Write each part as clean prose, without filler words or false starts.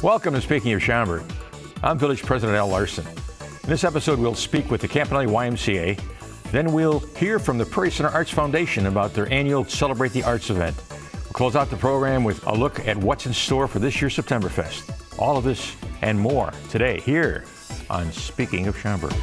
Welcome to Speaking of Schaumburg. I'm Village President Al Larson. In this episode, we'll speak with the Campanelli YMCA. Then we'll hear from the Prairie Center Arts Foundation about their annual Celebrate the Arts event. We'll close out the program with a look at what's in store for this year's Septemberfest. All of this and more today here on Speaking of Schaumburg.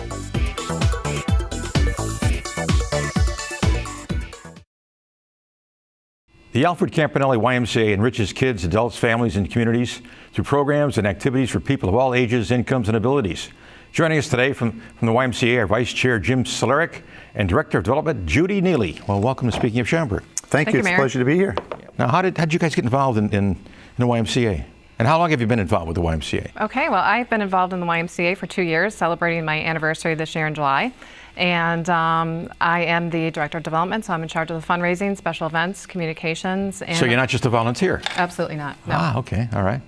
The Alfred Campanelli YMCA enriches kids, adults, families, and communities through programs and activities for people of all ages, incomes, and abilities. Joining us today from the YMCA are Vice Chair Jim Soleric and Director of Development Judy Neely. Well, welcome to Speaking of Schaumburg. Thank you. It's a pleasure to be here. Now, how did you guys get involved in the YMCA? And how long have you been involved with the YMCA? Okay, well, I've been involved in the YMCA for 2 years, celebrating my anniversary this year in July. And I am the Director of Development, so I'm in charge of the fundraising, special events, communications. And so you're not just a volunteer? Absolutely not, no. Ah, okay, all right.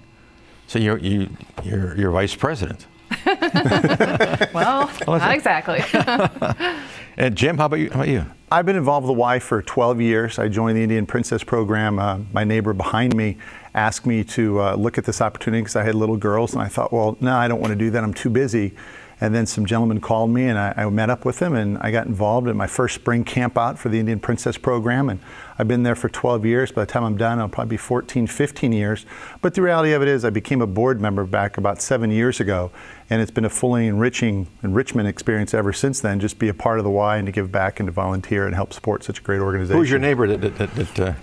So you're Vice President. Well, not exactly. And Jim, how about you? I've been involved with the Y for 12 years. I joined the Indian Princess program. My neighbor behind me asked me to look at this opportunity because I had little girls, and I thought, well, no, I don't want to do that. I'm too busy. And then some gentlemen called me, and I met up with them, and I got involved in my first spring camp out for the Indian Princess program. And I've been there for 12 years. By the time I'm done, I'll probably be 14, 15 years. But the reality of it is I became a board member back about 7 years ago, and it's been a fully enrichment experience ever since then, just be a part of the Y and to give back and to volunteer and help support such a great organization. Who's your neighbor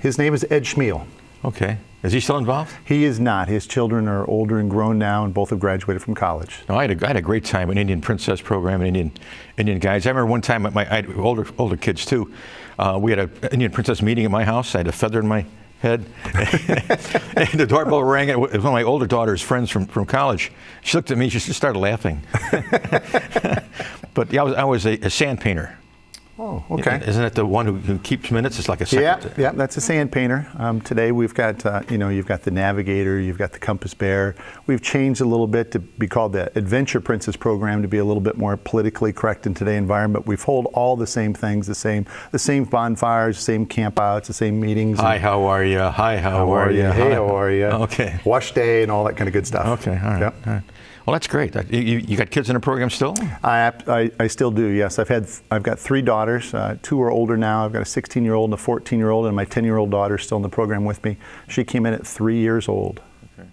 His name is Ed Schmiel. Okay. Is he still involved? He is not. His children are older and grown now, and both have graduated from college. No, I had a great time in Indian Princess program and Indian guides. I remember one time I had older kids too. We had an Indian Princess meeting at my house. I had a feather in my head, and the doorbell rang. It was one of my older daughter's friends from college. She looked at me. She just started laughing. But yeah, I was a sand painter. Oh, okay. Isn't that the one who keeps minutes? It's like a secretary. Yeah, that's a sand painter. Today we've got, you've got the Navigator, you've got the Compass Bear. We've changed a little bit to be called the Adventure Princess program to be a little bit more politically correct in today's environment. We've hold all the same things, the same bonfires, the same campouts, the same meetings. Hi, how are you? Hi, how are you? Hey, how are you? Okay. Wash day and all that kind of good stuff. Okay, all right. Yep. All right. Well, that's great. You got kids in the program still? I still do, yes. I've got 3 daughters. 2 are older now. I've got a 16-year-old and a 14-year-old, and my 10-year-old daughter is still in the program with me. She came in at 3 years old. Okay.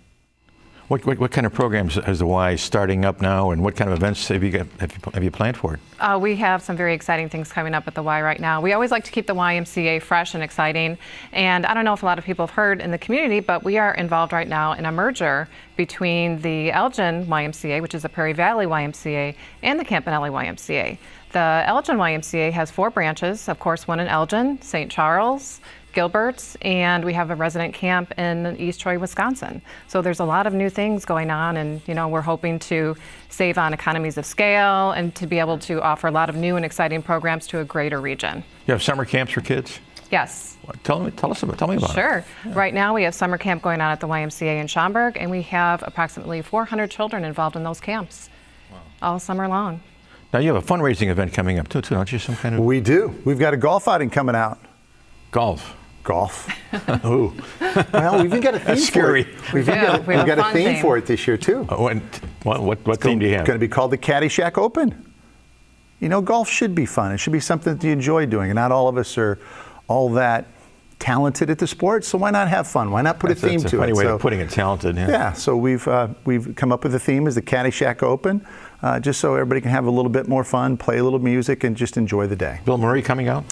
What kind of programs is the Y starting up now, and what kind of events have you planned for it? We have some very exciting things coming up at the Y right now. We always like to keep the YMCA fresh and exciting. And I don't know if a lot of people have heard in the community, but we are involved right now in a merger between the Elgin YMCA, which is the Prairie Valley YMCA, and the Campanelli YMCA. The Elgin YMCA has 4 branches, of course, one in Elgin, St. Charles, Gilbert's, and we have a resident camp in East Troy, Wisconsin. So there's a lot of new things going on, and we're hoping to save on economies of scale and to be able to offer a lot of new and exciting programs to a greater region. You have summer camps for kids? Yes. Tell me about it. Sure. Yeah. Right now we have summer camp going on at the YMCA in Schaumburg, and we have approximately 400 children involved in those camps. Wow. All summer long. Now you have a fundraising event coming up too, don't you? Some kind of. We do. We've got a golf outing coming out. Golf. Oh. Well, we've even got a theme for it. We've got a theme for it this year too. What theme do you have? It's going to be called the Caddyshack Open. Golf should be fun. It should be something that you enjoy doing, and not all of us are all that talented at the sport, so why not have fun? Why not put a theme to it? That's a funny way of putting it, talented. Yeah, so we've come up with a theme as the Caddyshack Open, just so everybody can have a little bit more fun, play a little music, and just enjoy the day. Bill Murray coming out?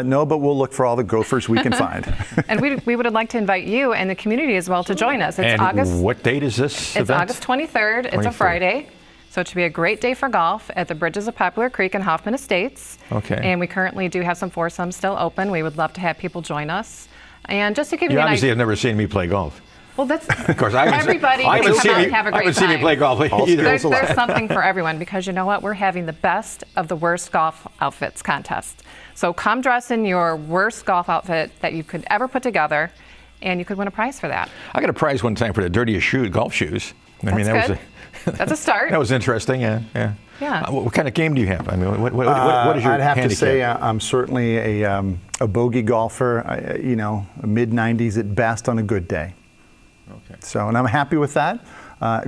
No, but we'll look for all the gophers we can find. And we would like to invite you and the community as well to join us. It's August. What date is this event? It's August 23rd. It's a Friday. So it should be a great day for golf at the Bridges of Poplar Creek in Hoffman Estates. Okay. And we currently do have some foursomes still open. We would love to have people join us. And just to give you an idea. You obviously have never seen me play golf. Well, that's of course. everybody can come out and have a great time. I haven't seen me play golf either. There's something for everyone, because you know what? We're having the best of the worst golf outfits contest. So come dress in your worst golf outfit that you could ever put together, and you could win a prize for that. I got a prize one time for the dirtiest golf shoes. That's a start. That was interesting, yeah. Yeah. What kind of game do you have? I mean, what is your I'd have handicap? to say I'm certainly a bogey golfer, mid-90s at best on a good day. Okay. So, and I'm happy with that.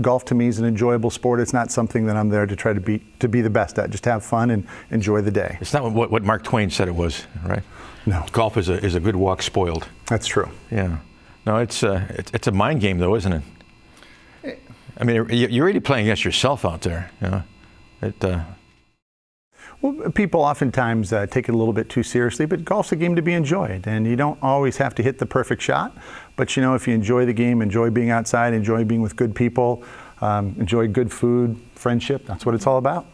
Golf to me is an enjoyable sport. It's not something that I'm there to try to be the best at. Just have fun and enjoy the day. It's not what Mark Twain said it was, right? No. Golf is a good walk spoiled. That's true. Yeah. No, it's a mind game though, isn't it? I mean, you're really playing against yourself out there. You know? Well, people oftentimes take it a little bit too seriously, but golf's a game to be enjoyed, and you don't always have to hit the perfect shot. But if you enjoy the game, enjoy being outside, enjoy being with good people, enjoy good food, friendship, that's what it's all about.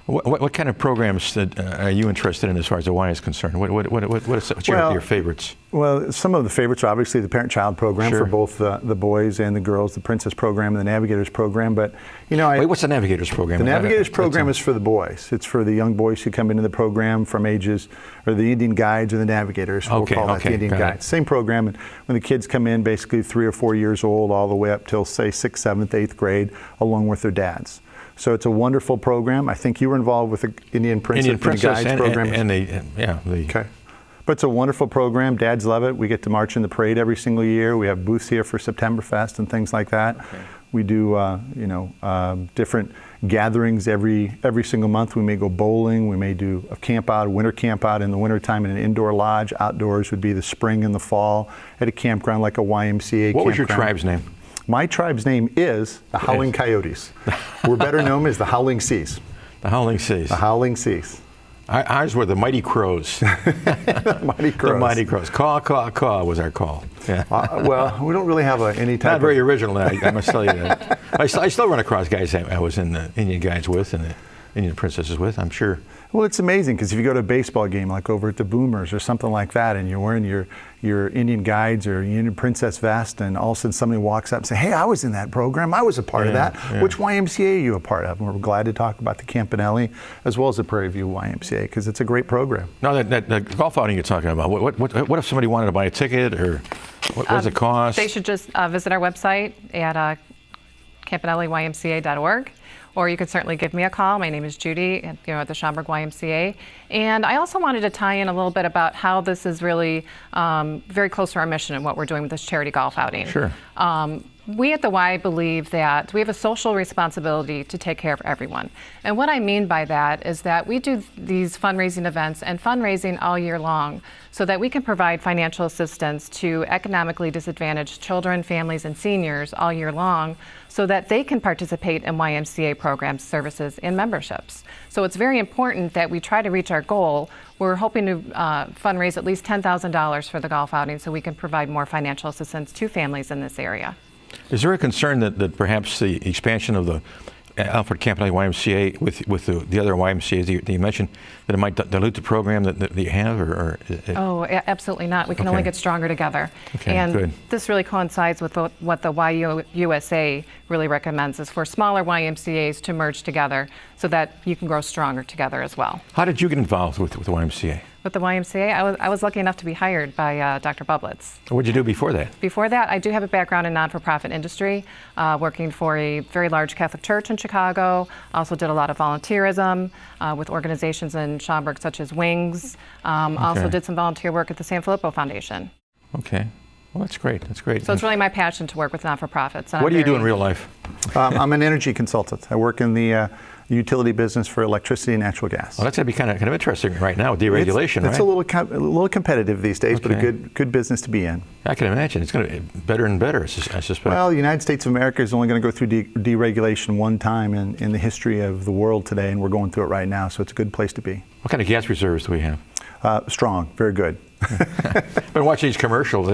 What kind of programs are you interested in as far as the Y is concerned? What's your favorites? Well, some of the favorites are obviously the parent-child program for both the boys and the girls, the Princess program and the Navigators program. But wait, what's the Navigators program? The Navigators program is for the boys. It's for the young boys who come into the program from ages, or the Indian Guides or the Navigators. We'll call that the Indian Guides. Same program. And when the kids come in, basically 3 or 4 years old, all the way up till say 6th, 7th, 8th grade, along with their dads. So it's a wonderful program. I think you were involved with the Indian Princess Guides program. Okay. But it's a wonderful program. Dads love it. We get to march in the parade every single year. We have booths here for Septemberfest and things like that. Okay. We do, different gatherings every single month. We may go bowling. We may do a camp out, a winter camp out in the wintertime in an indoor lodge. Outdoors would be the spring and the fall at a campground like a YMCA. What was your tribe's name? My tribe's name is the Howling Coyotes. We're better known as the Howling Seas. The Howling Seas. The Howling Seas. Ours were the Mighty Crows. The Mighty Crows. The Mighty Crows. Caw, caw, caw was our call. Yeah. Well, we don't really have any type Not very original, I must tell you that. I still run across guys I was in the Indian Guides with and the Indian Princesses with, I'm sure. Well, it's amazing because if you go to a baseball game like over at the Boomers or something like that and you're wearing your Indian Guides or Indian Princess vest and all of a sudden somebody walks up and says, hey, I was in that program, I was a part of that. Yeah. Which YMCA are you a part of? And we're glad to talk about the Campanelli as well as the Prairie View YMCA because it's a great program. Now, that golf outing you're talking about, what if somebody wanted to buy a ticket or what does it cost? They should just visit our website at campanellymca.org. Or you could certainly give me a call. My name is Judy, at the Schaumburg YMCA. And I also wanted to tie in a little bit about how this is really very close to our mission and what we're doing with this charity golf outing. Sure. We at the Y believe that we have a social responsibility to take care of everyone. And what I mean by that is that we do these fundraising events and fundraising all year long so that we can provide financial assistance to economically disadvantaged children, families, and seniors all year long so that they can participate in YMCA programs, services, and memberships. So it's very important that we try to reach our goal. We're hoping to fundraise at least $10,000 for the golf outing so we can provide more financial assistance to families in this area. Is there a concern that perhaps the expansion of the Alfred Campanelli YMCA with the other YMCAs that you mentioned, that it might dilute the program that you have? Oh, absolutely not. We can only get stronger together. Okay, and good. This really coincides with what the YUSA really recommends is for smaller YMCAs to merge together so that you can grow stronger together as well. How did you get involved with the YMCA? With the YMCA, I was lucky enough to be hired by Dr. Bublitz. What did you do before that? Before that, I do have a background in non-for-profit industry, working for a very large Catholic church in Chicago. Also did a lot of volunteerism with organizations in Schaumburg such as Wings. Also did some volunteer work at the San Filippo Foundation. Okay. Well, that's great. That's great. So it's really my passion to work with non-for-profits. What do you do in real life? I'm an energy consultant. I work in the utility business for electricity and natural gas. Well, that's going to be kind of interesting right now with deregulation, it's a little competitive these days, but a good business to be in. I can imagine. It's going to be better and better, I suspect. Well, the United States of America is only going to go through deregulation one time in the history of the world today, and we're going through it right now, so it's a good place to be. What kind of gas reserves do we have? Strong, very good. I've been watching these commercials.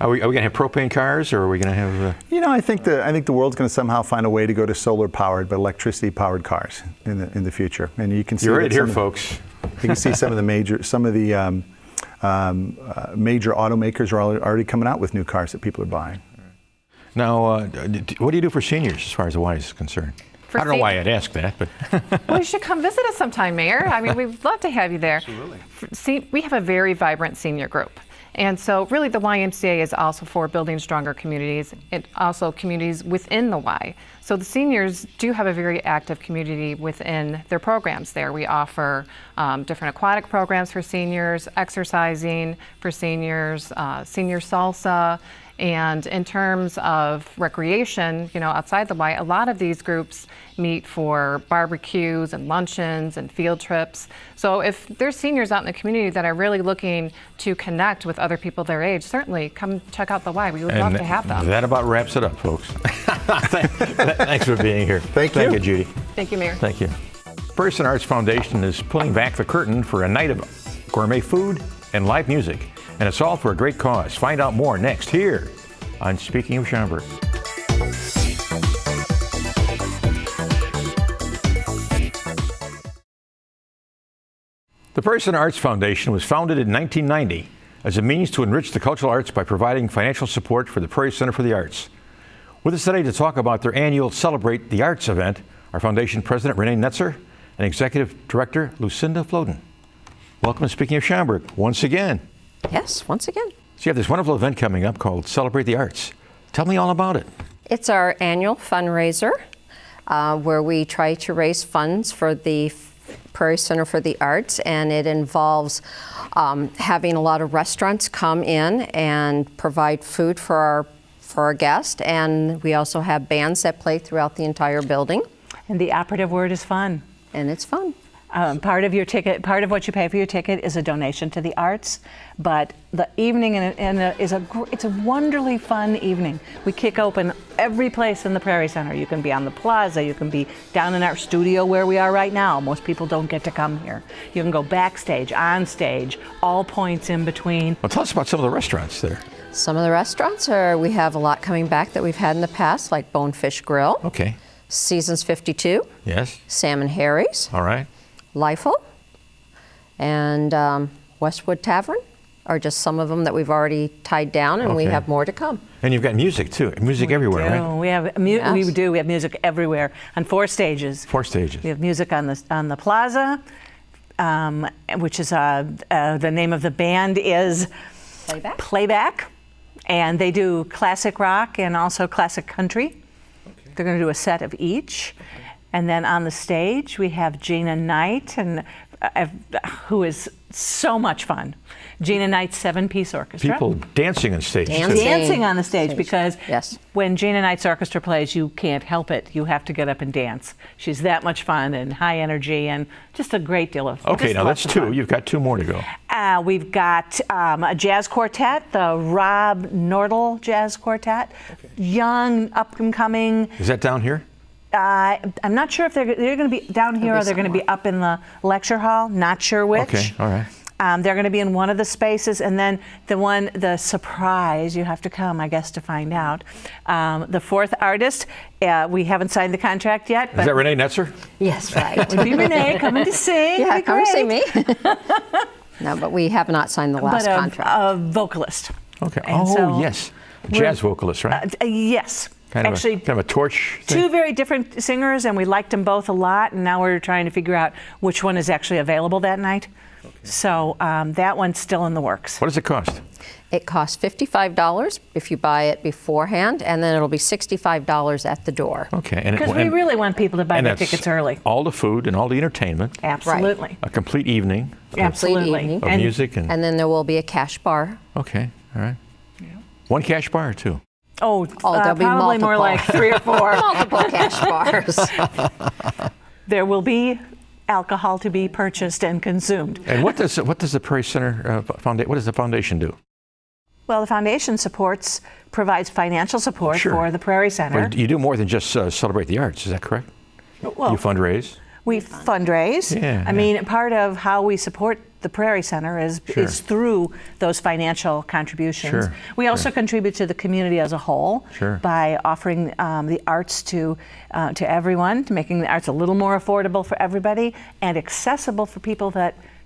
Are we going to have propane cars, or are we going to have? I think the world's going to somehow find a way to go to solar-powered, but electricity-powered cars in the future. And you can see. You're right here, folks. You can see some of the major automakers are already coming out with new cars that people are buying. Now, what do you do for seniors as far as the Y is concerned? I don't know why I'd ask that, but. Well, you should come visit us sometime, Mayor. I mean, we'd love to have you there. Absolutely. We have a very vibrant senior group. And so really the YMCA is also for building stronger communities and also communities within the Y. So the seniors do have a very active community within their programs there. We offer different aquatic programs for seniors, exercising for seniors, senior salsa, and in terms of recreation, outside the Y, a lot of these groups meet for barbecues and luncheons and field trips. So if there's seniors out in the community that are really looking to connect with other people their age, certainly come check out the Y. We would love to have them. That about wraps it up, folks. Thanks for being here. Thank you. Thank you, Judy. Thank you, Mayor. Thank you. Prairie Center Arts Foundation is pulling back the curtain for a night of gourmet food and live music. And it's all for a great cause. Find out more next here on Speaking of Schaumburg. The Prairie Center Arts Foundation was founded in 1990 as a means to enrich the cultural arts by providing financial support for the Prairie Center for the Arts. With us today to talk about their annual Celebrate the Arts event are Foundation President Renee Netzer and Executive Director Lucinda Floden. Welcome to Speaking of Schaumburg once again. Yes, once again. So you have this wonderful event coming up called Celebrate the Arts. Tell me all about it. It's our annual fundraiser where we try to raise funds for the Prairie Center for the Arts, and it involves having a lot of restaurants come in and provide food for our guests, and we also have bands that play throughout the entire building. And the operative word is fun. And it's fun. Part of your ticket, part of what you pay for your ticket is a donation to the arts, but the evening it's a wonderfully fun evening. We kick open every place in the Prairie Center. You can be on the plaza, you can be down in our studio where we are right now. Most people don't get to come here. You can go backstage, on stage, all points in between. Well, tell us about some of the restaurants there. Some of the restaurants we have a lot coming back that we've had in the past, like Bonefish Grill, Okay. Seasons 52, Yes. Sam and Harry's, All right. Leifel, and Westwood Tavern are just some of them that we've already tied down, and we Okay. have more to come. And you've got music too. Music everywhere, right? We have Yes. we do. We have music everywhere on 4 stages. 4 stages. We have music on the plaza, which is the name of the band is Playback, and they do classic rock and also classic country. They're going to do a set of each. And then on the stage, we have Gina Knight, and who is so much fun. Gina Knight's 7-piece orchestra. People dancing on stage. Dancing. Too. Dancing on the stage because Yes. when Gina Knight's orchestra plays, you can't help it. You have to get up and dance. She's that much fun and high energy and just a great deal of Okay, just now lots that's of 2. fun. You've got 2 more to go. We've got a jazz quartet, the Rob Nordel Jazz Quartet. Young, up and coming. Is that down here? I'm not sure if they're going to be down here or they're going to be up in the lecture hall. Not sure which. Okay, all right. They're going to be in one of the spaces, and then the surprise, you have to come, I guess, to find out. The 4th artist, we haven't signed the contract yet. But Is that Renee Netzer? Yes, right. would be Renee coming to sing. Yeah, Be come see great. me. No, but we have not signed the last But contract. a vocalist. Okay. And Oh, so yes. Jazz vocalist, right? Yes. Kind of Actually, a torch thing? 2 very different singers, and we liked them both a lot, and now we're trying to figure out which one is actually available that night. Okay. So that one's still in the works. What does it cost? It costs $55 if you buy it beforehand, and then it'll be $65 at the door. Okay. Because we really want people to buy their tickets early. All the food and all the entertainment, Absolutely. a complete evening Absolutely. evening. of music. And And then there will be a cash bar. okay, all right. 1 cash bar or 2? Oh, there'll be probably more multiple. like 3 or 4. Multiple cash bars. There will be alcohol to be purchased and consumed. And what does the Prairie Center Foundation? What does the foundation do? Well, the foundation provides financial support Sure. for the Prairie Center. But you do more than just celebrate the arts. Is that correct? Well, You fundraise. we fundraise. Yeah, I mean, part of how we support the Prairie Center is through those financial contributions. Sure, We also contribute to the community as a whole Sure. by offering the arts to everyone, to making the arts a little more affordable for everybody and accessible for people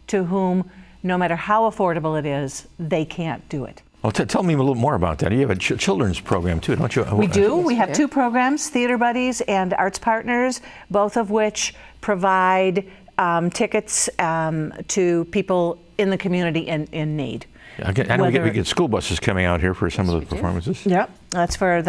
to whom, no matter how affordable it is, they can't do it. Well, tell me a little more about that. You have a children's program too, don't you? We do. We have 2 programs, Theater Buddies and Arts Partners, both of which provide tickets to people in the community in need. I know we get school buses coming out here for some of the performances. Yep, that's for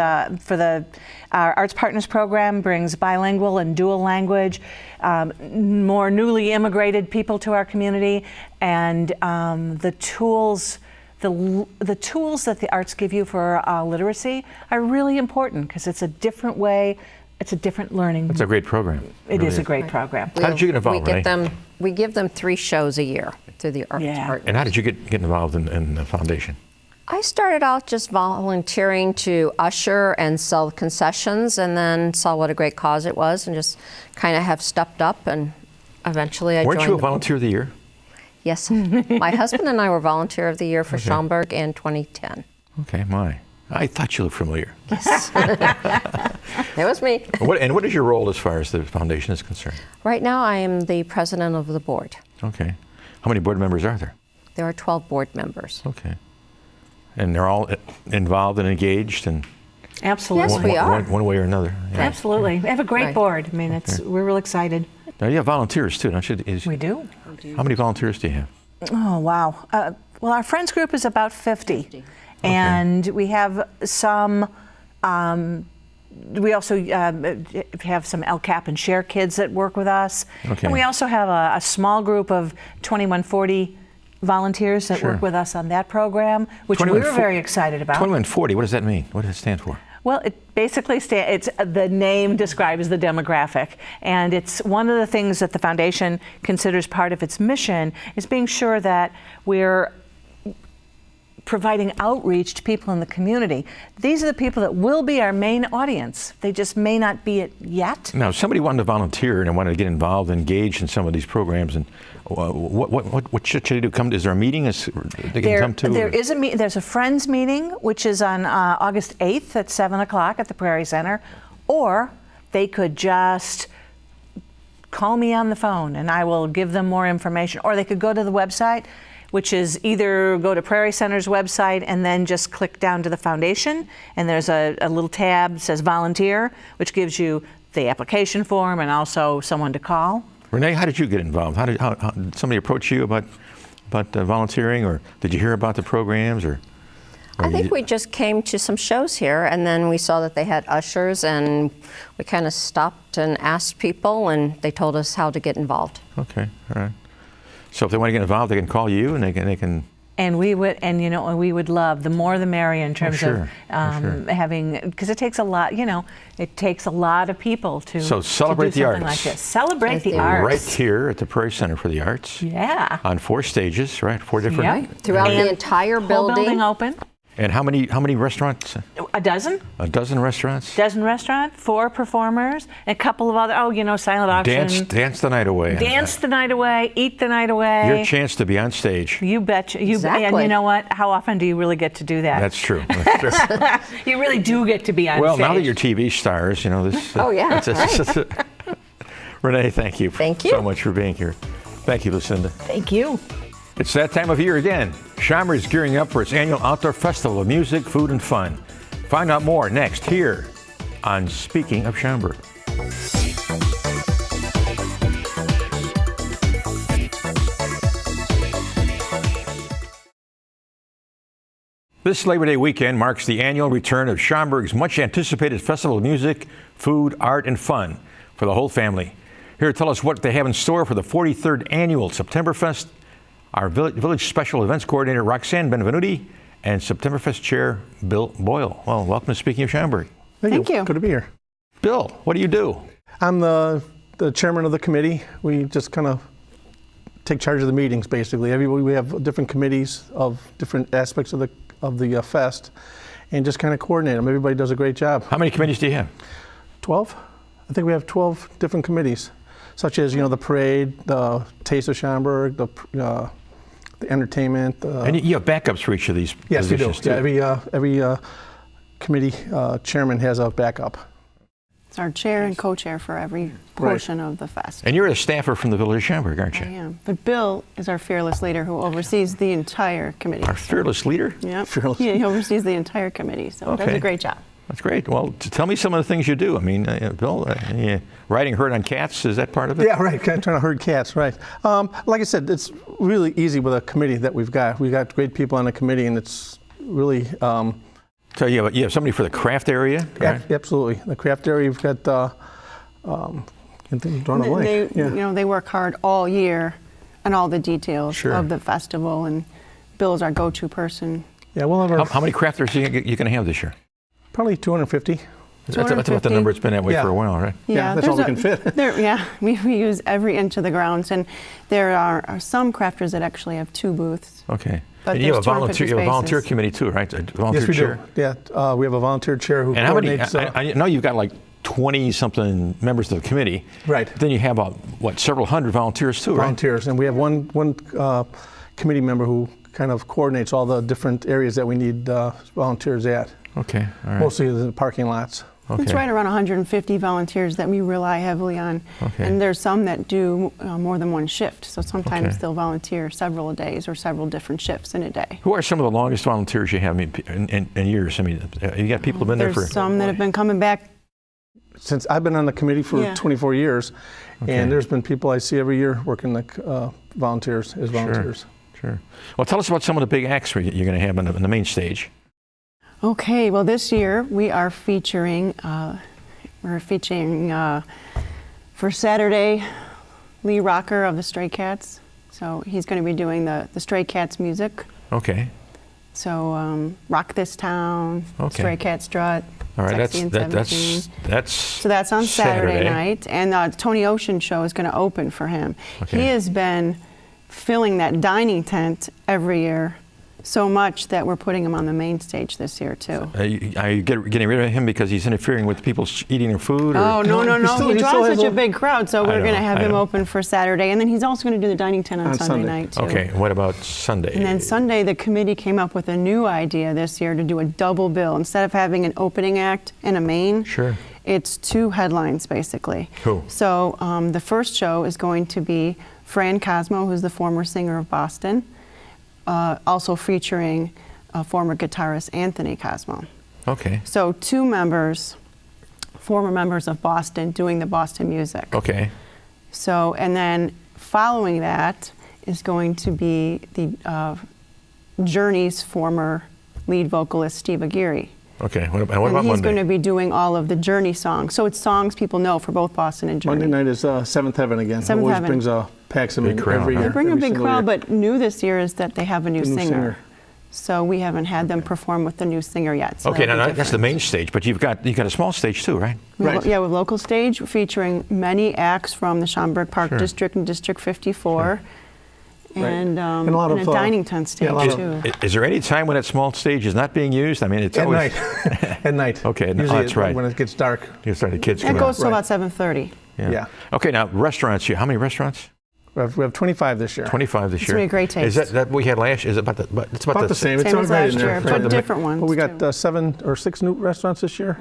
our Arts Partners program brings bilingual and dual language, more newly immigrated people to our community, and the tools that the arts give you for literacy are really important because it's a different way. It's a different learning. It's a great program. It is a great program. How did you get involved, Renee? We give them 3 shows a year through the Arts Partners. And how did you get involved in the foundation? I started out just volunteering to usher and sell concessions, and then saw what a great cause it was, and just kind of have stepped up, and eventually I joined. Weren't you a volunteer of the year? Yes. My husband and I were volunteer of the year for Schaumburg in 2010. Okay, I thought you looked familiar. Yes. It was me. What is your role as far as the foundation is concerned? Right now I am the president of the board. Okay. How many board members are there? There are 12 board members. Okay. And they're all involved and engaged and Absolutely. Yes, we are. one way or another. Yeah. Absolutely. We have a great Right. board. I mean, we're real excited. Now you have volunteers too, don't you? We do. How many volunteers do you have? Oh, wow. Well, our friends group is about 50. And we have some, we also have some LCAP and Share kids that work with us. Okay. And we also have a small group of 2140 volunteers that work with us on that program, which we were very excited about. 2140, what does that mean? What does it stand for? Well, it basically it's the name describes the demographic, and it's one of the things that the foundation considers part of its mission is being sure that we're providing outreach to people in the community. These are the people that will be our main audience. They just may not be it yet. Now, if somebody wanted to volunteer and wanted to get involved, engaged in some of these programs, and what should they do? Is there a meeting they can come to? There's a Friends meeting, which is on August 8th at 7 o'clock at the Prairie Center, or they could just call me on the phone and I will give them more information, or they could go to the website, which is either go to Prairie Center's website and then just click down to the foundation, and there's a little tab that says volunteer, which gives you the application form and also someone to call. Renee, how did you get involved? How did somebody approach you about volunteering, or did you hear about the programs, or I think we just came to some shows here, and then we saw that they had ushers, and we kind of stopped and asked people, and they told us how to get involved. Okay, all right. So if they want to get involved, they can call you, and they can. And we would love, the more the merrier in terms of having, because it takes a lot, it takes a lot of people to celebrate to do the something arts. like this. Celebrate the arts. Right here at the Prairie Center for the Arts. Yeah. On 4 stages, right? 4 different. Right. Throughout the entire building. Whole building open. And how many restaurants? A dozen. A dozen restaurants? Dozen restaurant, 4 performers, and a couple of other, silent auction. Dance the night away. Dance the night away, eat the night away. Your chance to be on stage. You betcha. Exactly. And you know what? How often do you really get to do that? That's true. That's true. You really do get to be on stage. Well, now that you're TV stars, this. Oh, yeah. Renee, thank you. Thank you so much for being here. Thank you, Lucinda. Thank you. It's that time of year again. Schaumburg is gearing up for its annual outdoor festival of music, food, and fun. Find out more next here on Speaking of Schaumburg. This Labor Day weekend marks the annual return of Schaumburg's much anticipated festival of music, food, art, and fun for the whole family. Here to tell us what they have in store for the 43rd annual Septemberfest, our village special events coordinator, Roxanne Benvenuti, and Septemberfest chair, Bill Boyle. Well, welcome to Speaking of Schaumburg. Thank you. Good to be here. Bill, what do you do? I'm the chairman of the committee. We just kind of take charge of the meetings, basically. We have different committees of different aspects of the fest, and just kind of coordinate them. Everybody does a great job. How many committees do you have? 12. I think we have 12 different committees, such as the parade, the Taste of Schaumburg, the entertainment. And you have backups for each of these yes, we do. positions, too. Yeah, every committee chairman has a backup. It's our chair and co-chair for every portion of the fest. And you're a staffer from the village of Schaumburg, aren't you? I am. But Bill is our fearless leader who oversees the entire committee. Our fearless leader? Yeah. Fearless. He oversees the entire committee, so does Okay. a great job. That's great. Well, tell me some of the things you do. I mean, Bill, riding herd on cats, is that part of it? Yeah, right. Trying to herd cats, right. Like I said, it's really easy with a committee that we've got. We've got great people on the committee, and it's really... So you have somebody for the craft area? Yeah, absolutely. The craft area, we've got... They work hard all year on all the details of the festival, and Bill's our go-to person. Yeah, we'll have how many crafters are you going to have this year? Probably 250. That's about the number. It's been that way for a while, right? Yeah, that's all we can fit. We use every inch of the grounds, and there are some crafters that actually have 2 booths. Okay. But and you have there's a volunteer committee too, right? A volunteer yes, we chair? do. Yeah, we have a volunteer chair who coordinates. How many? I know you've got like 20-something members of the committee. Right. Then you have several hundred volunteers too, right? Volunteers, and we have one committee member who kind of coordinates all the different areas that we need volunteers at. Okay. All right. Mostly the parking lots. Okay. It's right around 150 volunteers that we rely heavily on. Okay. And there's some that do more than one shift. So sometimes they'll volunteer several days or several different shifts in a day. Who are some of the longest volunteers you have in years? I mean, you got people who've been there for... There's some that have been coming back. Since I've been on the committee for 24 years, and there's been people I see every year working like volunteers as volunteers. Sure. Well, tell us about some of the big acts you're going to have on the main stage. Okay, well this year we are featuring, for Saturday, Lee Rocker of the Stray Cats. So he's going to be doing the Stray Cats music. Okay. So Rock This Town, Stray Cat Strut, all right, Sexy and 17. So that's on Saturday night, and Tony Ocean Show is going to open for him. Okay. He has been filling that dining tent every year so much that we're putting him on the main stage this year too. Are you getting rid of him because he's interfering with people eating their food? Or? Oh, no. He draws such a big crowd, so we're going to have him know. open for Saturday. And then he's also going to do the dining tent on Sunday night too. Okay, what about Sunday? And then Sunday, the committee came up with a new idea this year to do a double bill. Instead of having an opening act and a main, it's 2 headlines basically. Cool. So the first show is going to be Fran Cosmo, who's the former singer of Boston, also featuring former guitarist Anthony Cosmo. Okay. So 2 former members of Boston doing the Boston music. Okay. So, and then following that is going to be the Journey's former lead vocalist, Steve Aguirre. Okay, what about Monday? He's going to Monday? be doing all of the Journey songs. So it's songs people know for both Boston and Journey. Monday night is Seventh Heaven again. Seventh Always Heaven. brings packs them in every year. They bring a big single crowd, year. but new this year is that they have a new singer. So we haven't had them perform with the new singer yet. So Okay, that'll now be that's the different. main stage, but you've got a small stage too, right? Right. Yeah, with local stage featuring many acts from the Schaumburg Park District and District 54. And a dining tent stage too. Is there any time when that small stage is not being used? I mean, it's At always... night. At night. Okay, Usually that's right. When it gets dark. You start the kids It coming goes out. to about 7:30. Yeah. Okay, now restaurants. How many restaurants? We have 25 this year. 25 this It's year. gonna be a great taste. Is that we had last year? Is it about the? It's About the same. It's Same all as right last in there. year, but different ones. Well, we got too. 7 or 6 new restaurants this year.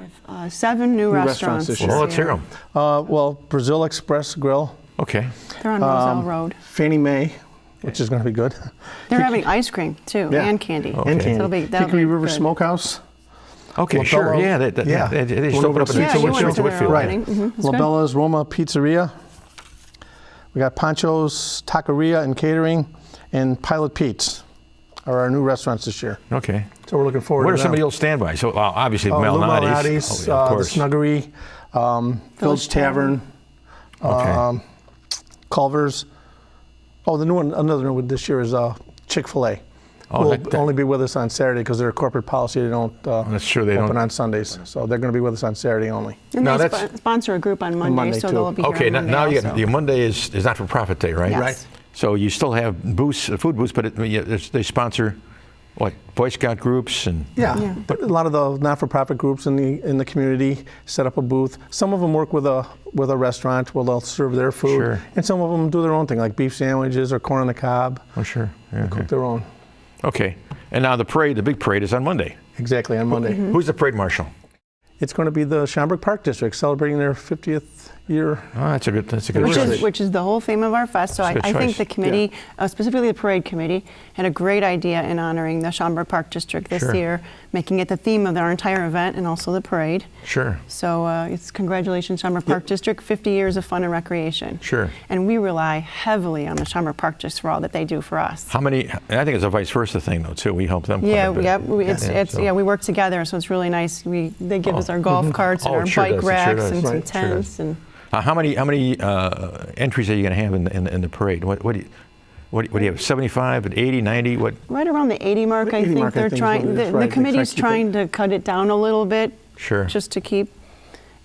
7 new restaurants this this year. Well, let's hear them. Well, Brazil Express Grill, Okay. They're on Roselle Road. Fannie Mae, which is going to be good. They're having ice cream too, Yeah. and candy. And So that'll candy. be Hickory River good. Smokehouse. Okay, La sure. Bella- Yeah, they just opened up a Yeah, new you Whitfield. went to their Whitfield. opening. Mhm, it's La good. Bella's Roma Pizzeria. We got Pancho's Taqueria and Catering, and Pilot Pete's are our new restaurants this year. Okay. So we're looking forward What to are them. some of the old standbys? So obviously Lou Malnati's. Malnati's, Oh, yeah, of the course. Snuggery, Village Tavern, Okay. Culver's. Oh, another new one this year is Chick-fil-A. Oh, Will that- only be with us on Saturday because they're a corporate policy. They don't That's true, they open don't. on Sundays. So they're going to be with us on Saturday only. And No, they that's- sponsor a group on Monday, Monday, so too. they'll be Okay, here on Monday now you also. got your Monday is not-for-profit day, right? Yes. Right. So you still have booths, food booths, but they sponsor what, Boy Scout groups and. Yeah, but a lot of the not-for-profit groups in the community set up a booth. Some of them work with a restaurant where they'll serve their food, Sure. and some of them do their own thing, like beef sandwiches or corn on the cob. Oh, sure. Yeah, Cook their own. Okay. And now the big parade is on Monday. Exactly on Monday. Who's the parade marshal? it's going to be the Schaumburg Park District celebrating their 50th year. Oh, that's a good choice. Which is the whole theme of our fest. So That's a good I think choice. the committee, specifically the parade committee, had a great idea in honoring the Schaumburg Park District this Sure. year, making it the theme of our entire event and also the parade. Sure. So it's congratulations, Schaumburg Park District, 50 years of fun and recreation. Sure. And we rely heavily on the Schaumburg Park District for all that they do for us. How many? I think it's a vice versa thing though too. We help them. Yeah, quite a bit. we work together, so it's really nice. They give us our golf carts and Oh, our it sure bike does, it sure racks does. and some Right, sure does. tents and. How many entries are you going to have in the parade? What do you have? 75 and 80, 90? What? Right around the 80 mark, I 80 think mark, I they're think is trying. what it is, The right. committee's They try to keep trying to cut it down a little bit. Sure. Just to keep.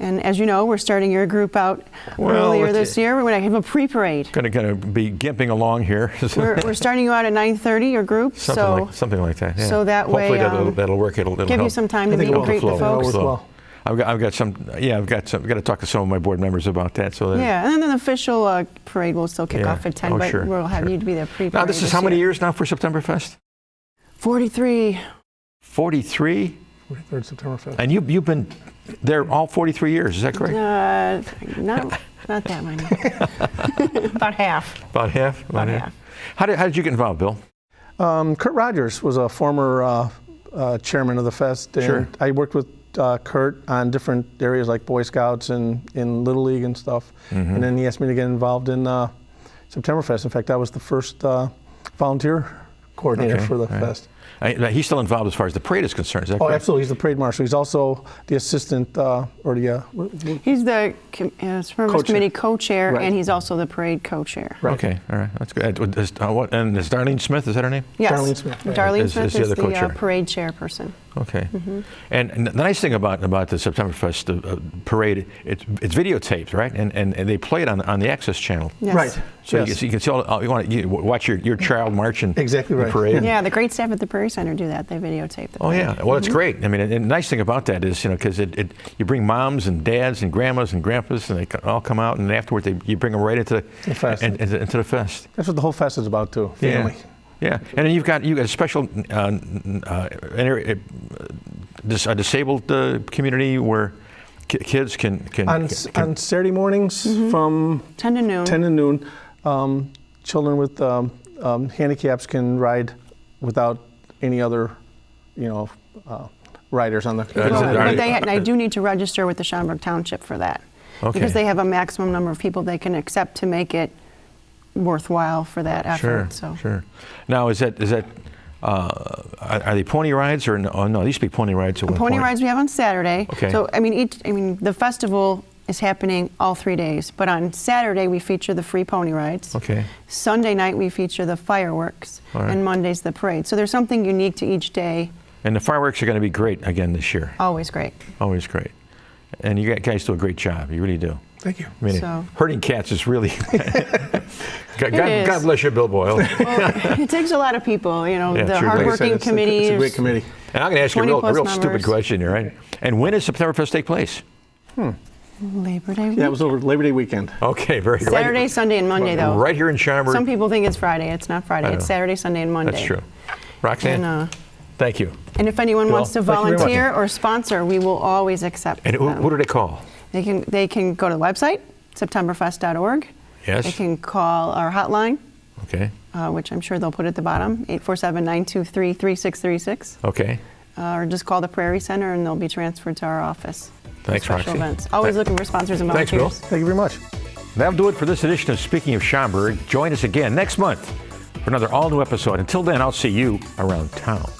And as you know, we're starting your group out earlier this year. We're going to have a pre-parade. Going to be gimping along here. We're starting you out at 9:30, your group. Something like that. Yeah. So that Hopefully way, that'll work. It'll give help. you some time to I think meet it and greet the will. folks. It'll work well. I've got to talk to some of my board members about that. So that, Yeah, and then the official parade will still kick Yeah. off at 10, Oh, but sure, we'll have sure. you to be there pre-parade. Now this is how many years now for Septemberfest? 43. 43. 43rd Septemberfest. And you've been there all 43 years. Is that correct? Not that many. About half. About half. About half. How did you get involved, Bill? Kurt Rogers was a former chairman of the fest, and Sure. I worked with Kurt on different areas like Boy Scouts and in Little League and stuff. Mm-hmm. And then he asked me to get involved in Septemberfest. In fact, I was the first volunteer coordinator Okay, for the all right. fest. He's still involved as far as the parade is concerned. Is that Oh, correct? absolutely. He's the parade marshal. He's also the assistant He's the Service Co-chair. Committee co-chair, Right. and he's also the parade co-chair. Right. Okay, all right, that's good. And is Darlene Smith? Is that her name? Yes. Darlene Smith, yeah. Darlene Is Smith the is other the co-chair. parade chairperson. Okay. And the nice thing about the Septemberfest parade, it's videotaped, right? And they play it on the Access channel. Yes. Right. So Yes. you can see all, you want to watch your child marching Exactly the right. parade. Yeah, the great staff at the Prairie Center do that. They videotape the Oh parade. yeah, well it's great. I mean, and the nice thing about that is, because you bring moms and dads and grandmas and grandpas, and they all come out, and afterward you bring them right into The fest. into the fest. That's what the whole fest is about, too. Family. Yeah, and then you've got a special a disabled community where kids can On Saturday mornings from 10 to noon. 10 to noon, children with handicaps can ride without any other, riders on the. But I do need to register with the Schaumburg Township for that. Okay. Because they have a maximum number of people they can accept to make it worthwhile for that effort. Sure. Now, is that are they pony rides or no? Oh, no, these used to be pony rides at one Pony point. rides we have on Saturday. Okay. So the festival is happening all 3 days, but on Saturday we feature the free pony rides. Okay. Sunday night we feature the fireworks, All right. and Monday's the parade. So there's something unique to each day. And the fireworks are going to be great again this year. Always great. Always great. And you guys do a great job. You really do. Thank you. I mean, So- herding cats is really. God is. bless you, Bill Boyle. Well, it takes a lot of people, Yeah, the sure does. hardworking It's a committees. great committee. And I'm going to ask you a 20 plus real stupid members. question here, right? And when does Septemberfest take place? Labor Day week. Yeah, it was over Labor Day weekend. Okay, very good. Saturday, Sunday, and Monday, though. Right here in Schaumburg. Some people think it's Friday. It's not Friday. I It's know. Saturday, Sunday, and Monday. That's true. Roxanne, And, thank you. and if anyone Bill, wants to thank you very much. volunteer or sponsor, we will always accept And them. what do they call? They can go to the website, septemberfest.org. Yes. They can call our hotline, Okay. which I'm sure they'll put at the bottom, 847-923-3636. Okay. Or just call the Prairie Center and they'll be transferred to our office. for Thanks, special Roxy. events. Always looking for sponsors and Thanks, volunteers. Bill. Thank you very much. That'll do it for this edition of Speaking of Schaumburg. Join us again next month for another all-new episode. Until then, I'll see you around town.